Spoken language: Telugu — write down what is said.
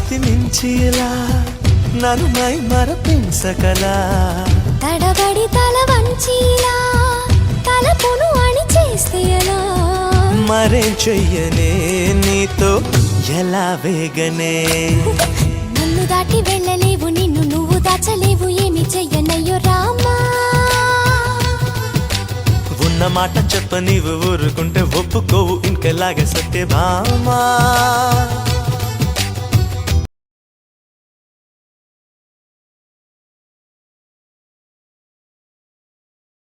శృతి మించిలా నన్ను మై మరపించకలా తడబడి తల వంచిలా తలపును అణి చేస్తే ఎలా మరేం చెయ్యనే నీతో ఎలా వేగనే నన్ను దాటి వెళ్ళలేవు నిన్ను నువ్వు దాచలేవు ఏమి చెయ్యనయ్యో రామా ఉన్న మాట చెప్ప నీవు ఊరుకుంటే ఒప్పుకోవు ఇంకెలాగే సత్యభామా